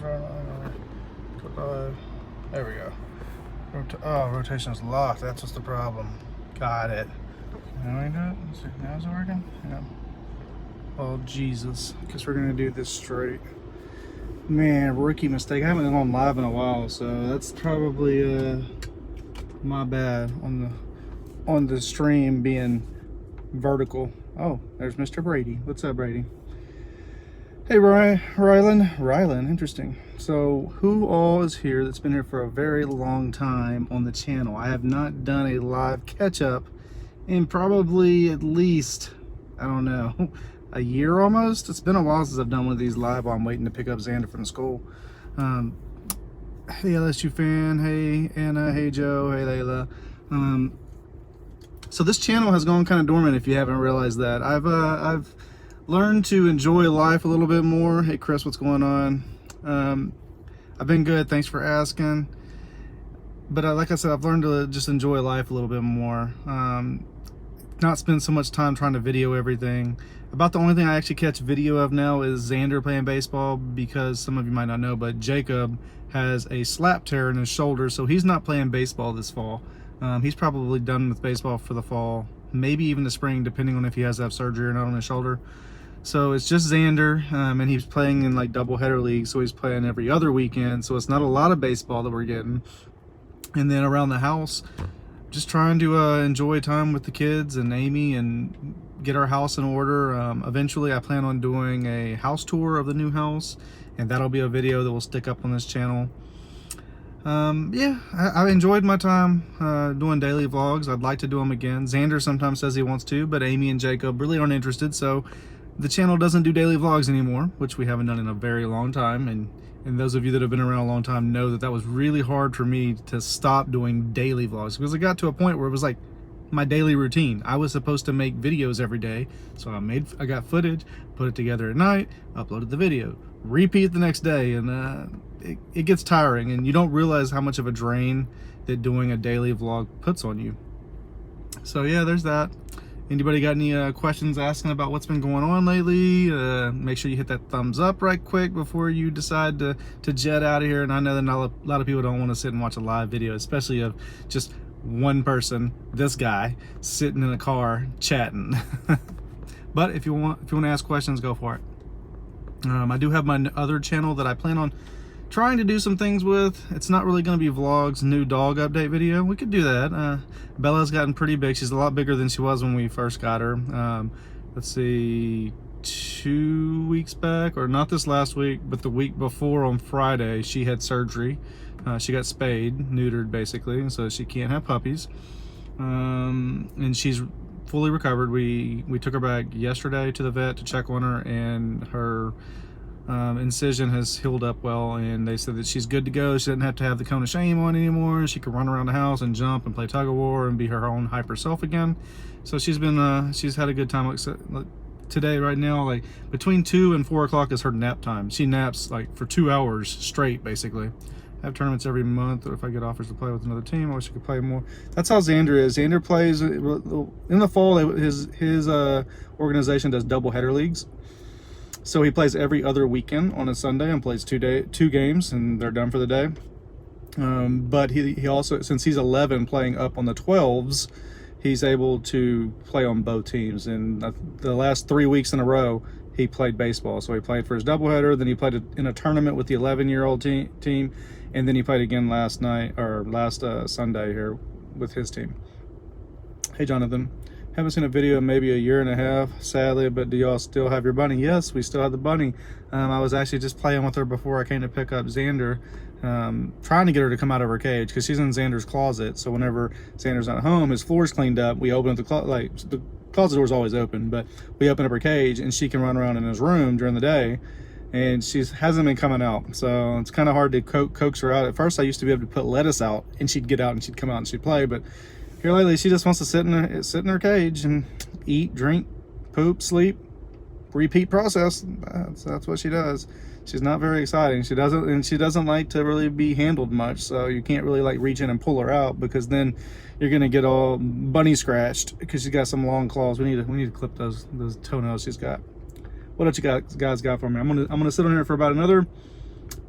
There we go. Rotation is locked. That's what's the problem. Got it. Now I do it. Now is it working? Yeah. Oh Jesus! Guess we're gonna do this straight. Man, rookie mistake. I haven't gone live in a while, so that's probably my bad on the stream being vertical. Oh, there's Mr. Brady. What's up, Brady? Hey, Rylan, interesting. So, who all is here that's been here for a very long time on the channel? I have not done a live catch-up in probably at least, I don't know, a year almost. It's been a while since I've done one of these live while I'm waiting to pick up Xander from school. Hey, LSU fan. Hey, Anna. Hey, Joe. Hey, Layla. So this channel has gone kind of dormant if you haven't realized that. I've learned to enjoy life a little bit more. Hey Chris, what's going on? I've been good, thanks for asking. But like I said, I've learned to just enjoy life a little bit more. Not spend so much time trying to video everything. About the only thing I actually catch video of now is Xander playing baseball, because some of you might not know, but Jacob has a slap tear in his shoulder, so he's not playing baseball this fall. He's probably done with baseball for the fall, maybe even the spring, depending on if he has to have surgery or not on his shoulder. So it's just Xander, and he's playing in like doubleheader leagues, so he's playing every other weekend, so it's not a lot of baseball that we're getting. And then around the house, just trying to enjoy time with the kids and Amy and get our house in order. Eventually I plan on doing a house tour of the new house, and that'll be a video that will stick up on this channel. Yeah, I enjoyed my time doing daily vlogs. I'd like to do them again. Xander sometimes says he wants to, but Amy and Jacob really aren't interested, so the channel doesn't do daily vlogs anymore, which we haven't done in a very long time. And those of you that have been around a long time know that that was really hard for me to stop doing daily vlogs, because it got to a point where it was like my daily routine. I was supposed to make videos every day, so I got footage, put it together at night, uploaded the video, repeat the next day, and it gets tiring, and you don't realize how much of a drain that doing a daily vlog puts on you. So yeah, there's that. Anybody got any questions asking about what's been going on lately? Make sure you hit that thumbs up right quick before you decide to jet out of here. And I know that a lot of people don't want to sit and watch a live video, especially of just one person, this guy, sitting in a car chatting. But if you want to ask questions, go for it. I do have my other channel that I plan on trying to do some things with. It's not really going to be vlogs, new dog update video. We could do that. Bella's gotten pretty big. She's a lot bigger than she was when we first got her. Let's see, 2 weeks back, or not this last week, but the week before on Friday, she had surgery. She got spayed, neutered basically, so she can't have puppies. And she's fully recovered. We took her back yesterday to the vet to check on her, and her incision has healed up well, and they said that she's good to go. She doesn't have to have the cone of shame on anymore. She can run around the house and jump and play tug of war and be her own hyper self again. So she's been she's had a good time. Like today, right now, like between 2 and 4 o'clock is her nap time. She naps like for 2 hours straight basically. I have tournaments every month, or if I get offers to play with another team, I wish I could play more. That's how Xander is. Xander plays in the fall. His organization does doubleheader leagues. So he plays every other weekend on a Sunday and plays two games, and they're done for the day. But he also, since he's 11 playing up on the 12s, he's able to play on both teams. And the last 3 weeks in a row, he played baseball. So he played for his doubleheader, then he played in a tournament with the 11-year-old team, and then he played again last Sunday here with his team. Hey, Jonathan. Haven't seen a video in maybe a year and a half, sadly, but do y'all still have your bunny? Yes, we still have the bunny. I was actually just playing with her before I came to pick up Xander, trying to get her to come out of her cage, because she's in Xander's closet. So whenever Xander's not home, his floor's cleaned up, we open up the closet door's always open, but we open up her cage and she can run around in his room during the day, and she hasn't been coming out. So it's kind of hard to coax her out. At first I used to be able to put lettuce out and she'd get out and she'd come out and she'd play, but here lately, she just wants to sit in her cage and eat, drink, poop, sleep, repeat process. That's what she does. She's not very exciting. She doesn't like to really be handled much. So you can't really like reach in and pull her out, because then you're gonna get all bunny scratched because she's got some long claws. We need to clip those toenails she's got. What else you guys got for me? I'm gonna sit on here for about another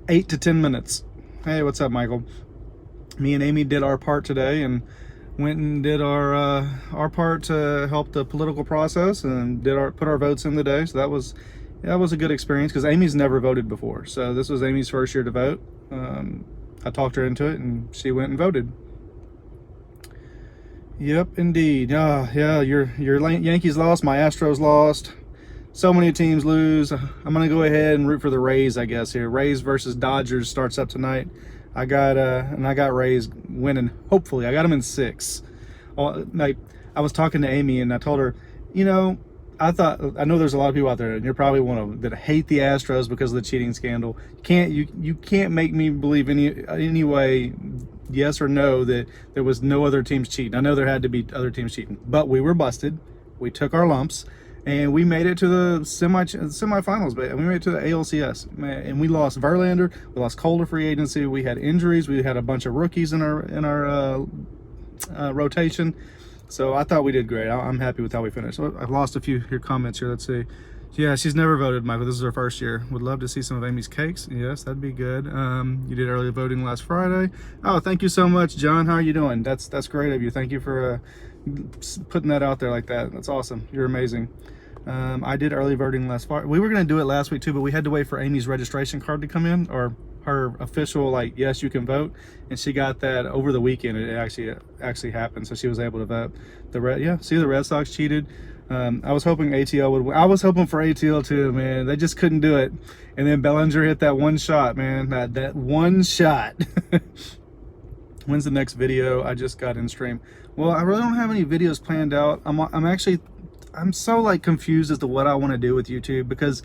8 to 10 minutes. Hey, what's up, Michael? Me and Amy did our part today and went and did our part to help the political process and put our votes in today. So that was a good experience because Amy's never voted before. So this was Amy's first year to vote. I talked her into it and she went and voted. Yep, indeed. Yeah, your Yankees lost, my Astros lost. So many teams lose. I'm gonna go ahead and root for the Rays, I guess. Here, Rays versus Dodgers starts up tonight. I got Rays winning. Hopefully, I got them in 6. Like, I was talking to Amy and I told her, you know, I know there's a lot of people out there, and you're probably one of them, that hate the Astros because of the cheating scandal. You can't make me believe any way, yes or no, that there was no other teams cheating. I know there had to be other teams cheating, but we were busted. We took our lumps. And we made it to the semifinals, but we made it to the ALCS, and we lost Verlander, we lost Calder free agency, we had injuries, we had a bunch of rookies in our rotation, so I thought we did great. I'm happy with how we finished. So I've lost a few comments here. Let's see. Yeah, she's never voted, Michael. This is her first year. Would love to see some of Amy's cakes. Yes, that'd be good. You did early voting last Friday. Oh, thank you so much, John. How are you doing? That's great of you. Thank you for putting that out there like that. That's awesome. You're amazing. I did early voting last Friday. We were going to do it last week too, but we had to wait for Amy's registration card to come in, or her official, like, yes, you can vote, and she got that over the weekend. It actually happened, so she was able to vote. The Red Sox cheated. I was hoping ATL would win. I was hoping for ATL too, man. They just couldn't do it. And then Bellinger hit that one shot, man. That one shot. When's the next video? I just got in stream. Well, I really don't have any videos planned out. I'm so like confused as to what I want to do with YouTube, because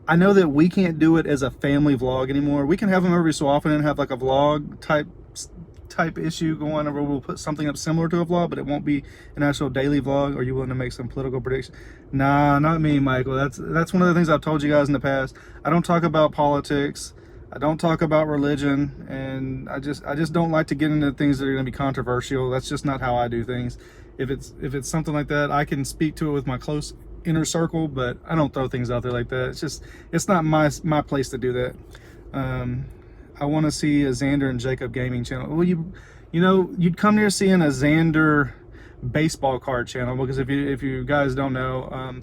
I know that we can't do it as a family vlog anymore. We can have them every so often and have like a vlog type issue going, or we'll put something up similar to a vlog, but it won't be an actual daily vlog. Are you willing to make some political predictions? Nah, not me, Michael. That's one of the things I've told you guys in the past. I don't talk about politics. I don't talk about religion, and I just don't like to get into things that are going to be controversial. That's just not how I do things. If it's something like that, I can speak to it with my close inner circle, but I don't throw things out there like that. It's not my place to do that. I want to see a Xander and Jacob gaming channel. Well, you'd come near seeing a Xander baseball card channel, because if you guys don't know,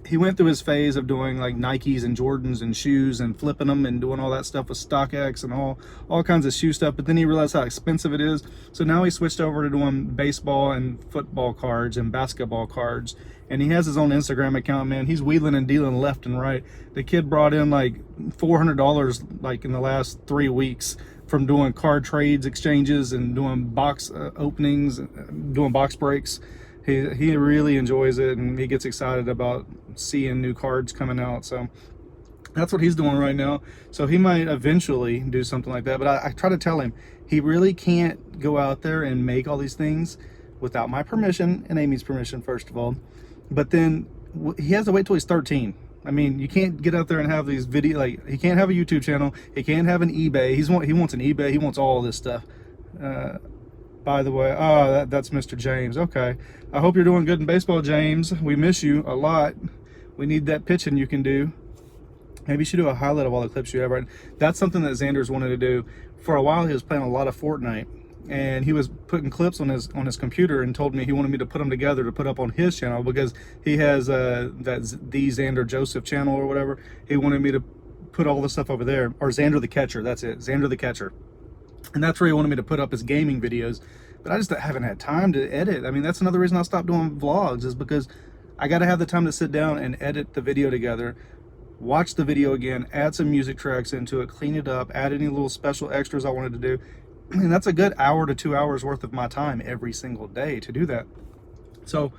he went through his phase of doing like Nikes and Jordans and shoes and flipping them and doing all that stuff with StockX and all kinds of shoe stuff, but then he realized how expensive it is, so now he switched over to doing baseball and football cards and basketball cards, and he has his own Instagram account, man. He's wheeling and dealing left and right. The kid brought in like $400 like in the last 3 weeks from doing card trades, exchanges, and doing box openings, doing box breaks. He really enjoys it, and he gets excited about seeing new cards coming out. So that's what he's doing right now. So he might eventually do something like that, but I try to tell him he really can't go out there and make all these things without my permission and Amy's permission, first of all. But then he has to wait till he's 13. I mean, you can't get out there and have these video, like, he can't have a YouTube channel, he can't have an eBay. He wants an eBay, he wants all this stuff. By the way, that's Mr. James. Okay, I hope you're doing good in baseball, James. We miss you a lot. We need that pitching you can do. Maybe you should do a highlight of all the clips you have. Right, that's something that Xander's wanted to do for a while. He was playing a lot of Fortnite, and he was putting clips on his computer, and told me he wanted me to put them together to put up on his the because he has the Xander Joseph channel or whatever. He wanted me to put all the stuff over there, or Xander the Catcher. That's it, Xander the Catcher. And that's where he wanted me to put up his gaming videos, but I just haven't had time to edit. I mean, that's another reason I stopped doing vlogs, is because I got to have the time to sit down and edit the video together, watch the video again, add some music tracks into it, clean it up, add any little special extras I wanted to do. And that's a good hour to 2 hours worth of my time every single day to do that. So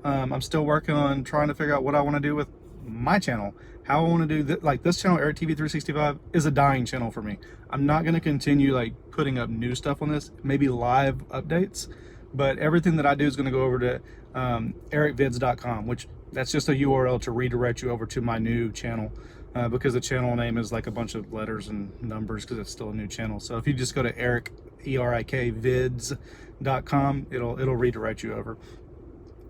I'm still working on trying to figure out what I want to do with my channel, how I want to do like this channel. Eric TV 365 is a dying channel for me. I'm not going to continue like putting up new stuff on this, maybe live updates, but everything that I do is going to go over to ericvids.com, which that's just a URL to redirect you over to my new channel, because the channel name is like a bunch of letters and numbers because it's still a new channel. So if you just go to Eric, E-R-I-K, vids.com, it'll redirect you over.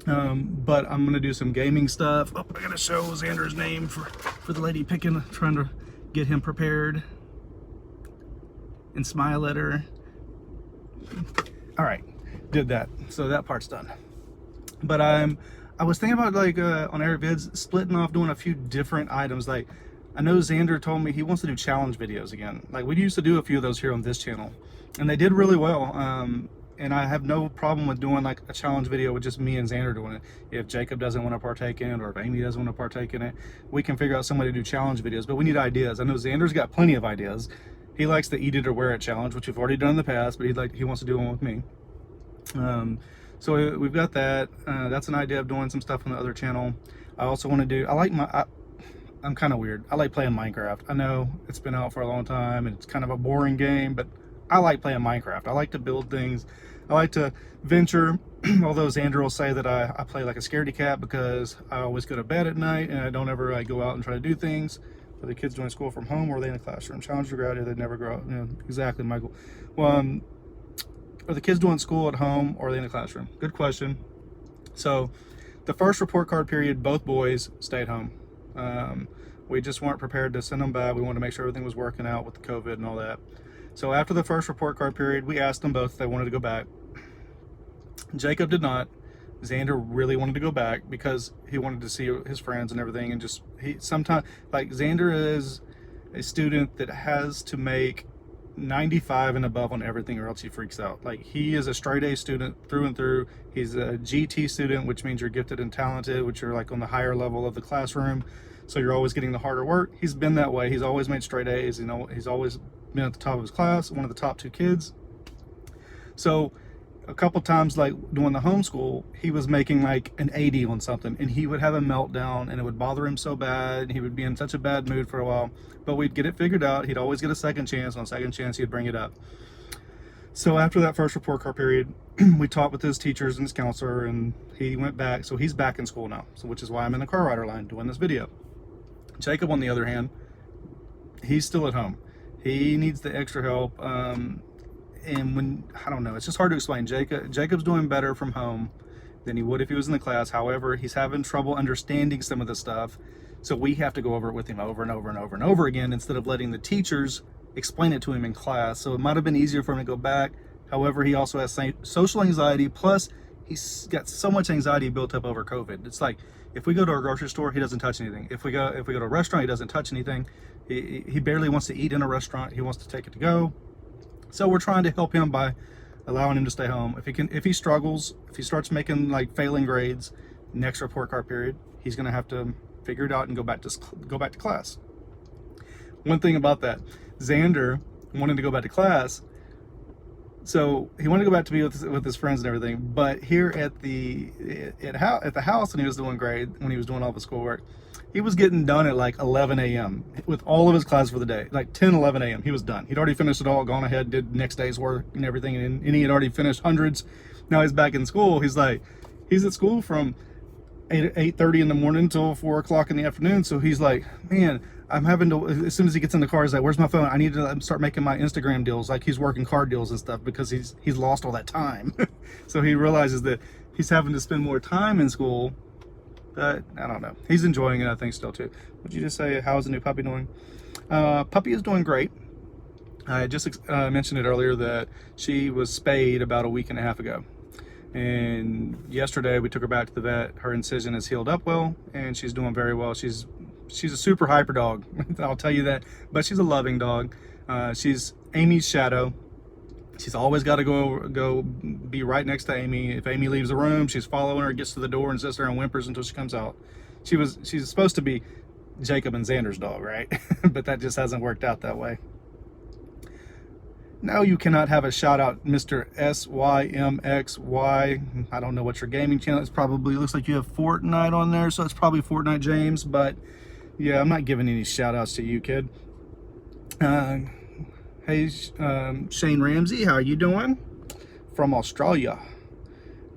But I'm gonna do some gaming stuff. Oh, I gotta show Xander's name for the lady trying to get him prepared and smile at her. All right, did that. So that part's done. But I was thinking about, like, on Eric Vids, splitting off, doing a few different items. Like, I know Xander told me he wants to do challenge videos again. Like, we used to do a few of those here on this channel, and they did really well. And I have no problem with doing like a challenge video with just me and Xander doing it. If Jacob doesn't want to partake in it, or if Amy doesn't want to partake in it, we can figure out somebody to do challenge videos. But we need ideas. I know Xander's got plenty of ideas. He likes the eat it or wear it challenge, which we've already done in the past, but he wants to do one with me. So we've got that. That's an idea of doing some stuff on the other channel. I also want to do, I'm kind of weird. I like playing Minecraft. I know it's been out for a long time and it's kind of a boring game, but I like playing Minecraft. I like to build things. I like to venture, although Xander will say that I play like a scaredy cat because I always go to bed at night and I don't ever like go out and try to do things. Are the kids doing school from home, or are they in the classroom? Challenge to grow out here, they never grow up. You know, exactly, Michael. Well, are the kids doing school at home, or are they in the classroom? Good question. So the first report card period, both boys stayed home. We just weren't prepared to send them back. We wanted to make sure everything was working out with the COVID and all that. So after the first report card period, we asked them both if they wanted to go back. Jacob did not. Xander really wanted to go back because he wanted to see his friends and everything, and just sometimes, like, Xander is a student that has to make 95 and above on everything or else he freaks out. Like, he is a straight A student through and through. He's a GT student, which means you're gifted and talented, which are like on the higher level of the classroom, so you're always getting the harder work. He's been that way. He's always made straight A's. You know, he's always been at the top of his class, one of the top 2 kids. So a couple times, like doing the homeschool, he was making like an 80 on something, and he would have a meltdown, and it would bother him so bad, and he would be in such a bad mood for a while. But we'd get it figured out. He'd always get a second chance. On a second chance, he'd bring it up. So after that first report card period, we talked with his teachers and his counselor, and he went back. So he's back in school now, so which is why I'm in the car rider line doing this video. Jacob, on the other hand, he's still at home. He needs the extra help. And when, I don't know, it's just hard to explain. Jacob's doing better from home than he would if he was in the class. However, he's having trouble understanding some of the stuff. So we have to go over it with him over and over and over and over again, instead of letting the teachers explain it to him in class. So it might have been easier for him to go back. However, he also has social anxiety. Plus, he's got so much anxiety built up over COVID. It's like, if we go to a grocery store, he doesn't touch anything. If we go to a restaurant, he doesn't touch anything. He barely wants to eat in a restaurant. He wants to take it to go. So we're trying to help him by allowing him to stay home. If he struggles, if he starts making like failing grades, next report card period, he's going to have to figure it out and go back to class. One thing about that, Xander wanted to go back to class. So he wanted to go back to be with his friends and everything. But here at the house, when he was doing grade, when he was doing all the schoolwork, he was getting done at like 11 a.m. with all of his classes for the day. Like 10, 11 a.m. he was done. He'd already finished it all, gone ahead, did next day's work and everything, and he had already finished hundreds. Now he's back in school. He's at school from 8:30 in the morning till 4 o'clock in the afternoon. So he's like, man, I'm having to, as soon as he gets in the car, he's like, where's my phone? I need to start making my Instagram deals. Like, he's working card deals and stuff because he's lost all that time. So he realizes that he's having to spend more time in school. But I don't know. He's enjoying it, I think, still too. Would you just say, how's the new puppy doing? Puppy is doing great. I just mentioned it earlier that she was spayed about a week and a half ago. And yesterday we took her back to the vet. Her incision has healed up well, and she's doing very well. She's a super hyper dog, I'll tell you that. But she's a loving dog. She's Amy's shadow. She's always got to go be right next to Amy. If Amy leaves the room, she's following her, gets to the door and sits there and whimpers until she comes out. She's supposed to be Jacob and Xander's dog, right? But that just hasn't worked out that way. No, you cannot have a shout out, Mr. SYMXY. I don't know what your gaming channel is. Probably looks like you have Fortnite on there, so it's probably Fortnite James. But yeah, I'm not giving any shout outs to you, kid. Hey, Shane Ramsey, how you doing? From Australia.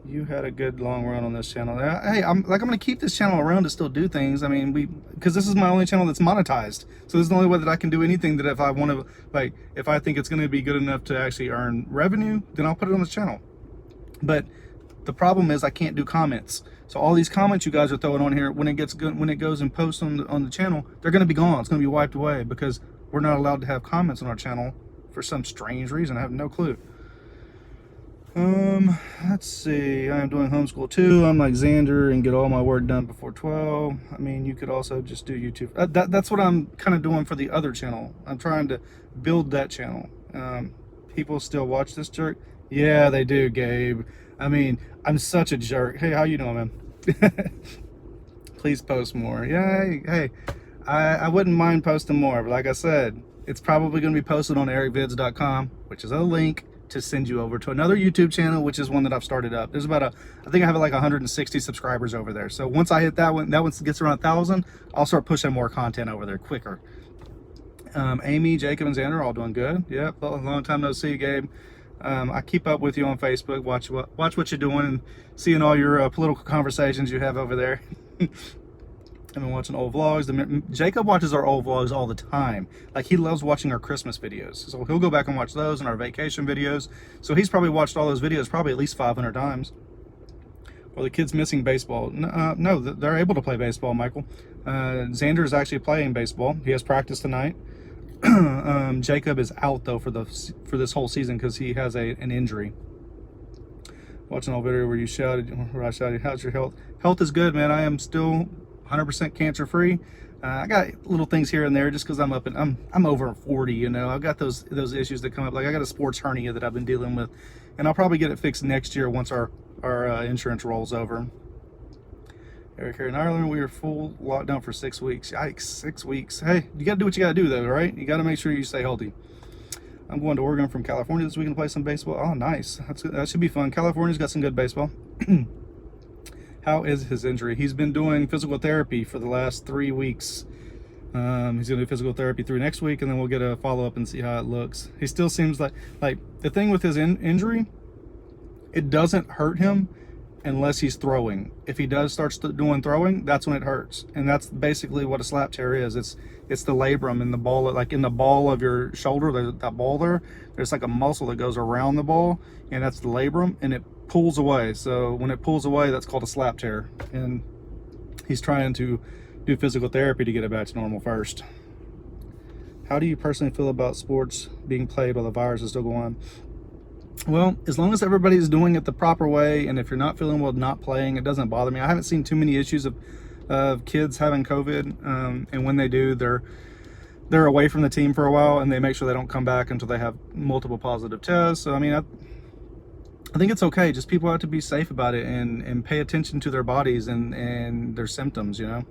You had a good long run on this channel. Hey, I'm gonna keep this channel around to still do things. I mean, because this is my only channel that's monetized. So this is the only way that I can do anything that if I want to, like, if I think it's gonna be good enough to actually earn revenue, then I'll put it on this channel. But The problem is I can't do comments. So all these comments you guys are throwing on here, when it gets good, when it goes and posts on the channel, they're going to be gone. It's going to be wiped away because we're not allowed to have comments on our channel for some strange reason. I have no clue. Let's see. I am doing homeschool too. I'm like Xander and get all my work done before 12. I mean, you could also just do YouTube. That's what I'm kind of doing for the other channel. I'm trying to build that channel. People still watch this jerk? Yeah, they do, Gabe. I mean, I'm such a jerk. Hey, how you doing, man? Please post more. Yeah, hey, I wouldn't mind posting more, but like I said, it's probably going to be posted on ericvids.com, which is a link to send you over to another YouTube channel, which is one that I've started up. There's about I think I have like 160 subscribers over there. So once I hit that one gets around 1,000, I'll start pushing more content over there quicker. Amy, Jacob, and Xander are all doing good. Yep, long time no see, Gabe. I keep up with you on Facebook, watch what you're doing, and seeing all your political conversations you have over there. I've been watching old vlogs. Jacob watches our old vlogs all the time. Like, he loves watching our Christmas videos. So he'll go back and watch those and our vacation videos. So he's probably watched all those videos probably at least 500 times. Or the kids missing baseball. No, they're able to play baseball, Michael. Xander is actually playing baseball. He has practice tonight. Jacob is out though for this whole season because he has an injury. Watching all video where I shouted, how's your health? Health is good, man. I am still 100% cancer free. I got little things here and there just because I'm over 40, you know. I've got those issues that come up. Like, I got a sports hernia that I've been dealing with, and I'll probably get it fixed next year once our insurance rolls over. Eric, here in Ireland, we were full lockdown for 6 weeks. Yikes, 6 weeks. Hey, you got to do what you got to do, though, right? You got to make sure you stay healthy. I'm going to Oregon from California this weekend to play some baseball. Oh, nice. That should be fun. California's got some good baseball. How is his injury? He's been doing physical therapy for the last 3 weeks. He's going to do physical therapy through next week, and then we'll get a follow-up and see how it looks. He still seems like the thing with his injury, it doesn't hurt him unless he's throwing. If he does start doing throwing, that's when it hurts. And that's basically what a slap tear is. It's the labrum in the ball, like in the ball of your shoulder, that ball there's like a muscle that goes around the ball, and that's the labrum, and it pulls away. So when it pulls away, that's called a slap tear. And he's trying to do physical therapy to get it back to normal first. How do you personally feel about sports being played while the virus is still going on? Well, as long as everybody's doing it the proper way, and if you're not feeling well not playing, it doesn't bother me. I haven't seen too many issues of kids having COVID, and when they do, they're away from the team for a while, and they make sure they don't come back until they have multiple positive tests. So I mean, I think it's okay. Just people have to be safe about it and pay attention to their bodies and their symptoms, you know.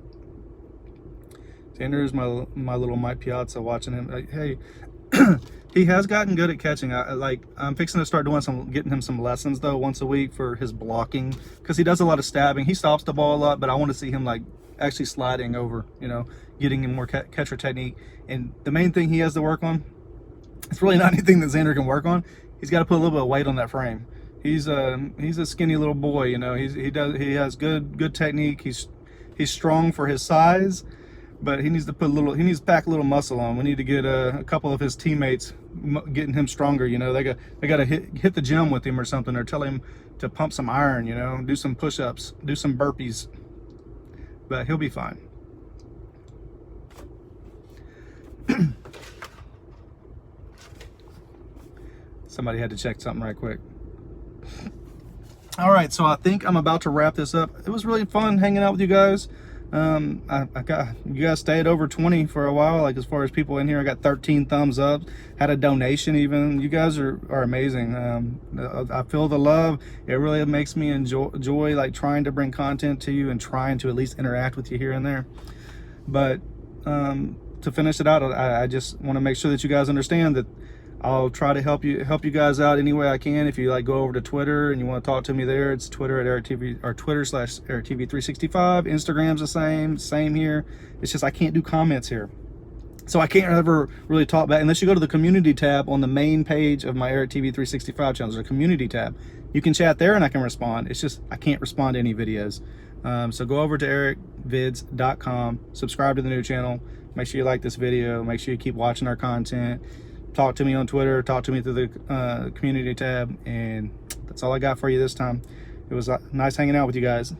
Xander is my little Mike Piazza watching him. Like, hey, he has gotten good at catching. I'm fixing to start getting him some lessons though once a week for his blocking, because he does a lot of stabbing. He stops the ball a lot, but I want to see him like actually sliding over, you know, getting him more catcher technique. And the main thing he has to work on, it's really not anything that Xander can work on. He's got to put a little bit of weight on that frame. He's a skinny little boy, you know. He has good technique. He's strong for his size, but he needs to pack a little muscle on. We need to get a couple of his teammates getting him stronger, you know. They got to hit the gym with him or something, or tell him to pump some iron, you know, do some push-ups, do some burpees. But he'll be fine. Somebody had to check something right quick. All right, so I think I'm about to wrap this up. It was really fun hanging out with you guys. You guys stayed over 20 for a while, like as far as people in here. I got 13 thumbs up, had a donation even. You guys are amazing. I feel the love. It really makes me enjoy like trying to bring content to you and trying to at least interact with you here and there. But to finish it out, I just want to make sure that you guys understand that I'll try to help you guys out any way I can. If you like go over to Twitter and you want to talk to me there, it's Twitter at EricTV, or Twitter/EricTV365. Instagram's the same here. It's just I can't do comments here, so I can't ever really talk back unless you go to the community tab on the main page of my EricTV365 channel. There's a community tab. You can chat there and I can respond. It's just I can't respond to any videos. So go over to ericvids.com, subscribe to the new channel. Make sure you like this video. Make sure you keep watching our content. Talk to me on Twitter, talk to me through the community tab, and that's all I got for you this time. It was nice hanging out with you guys.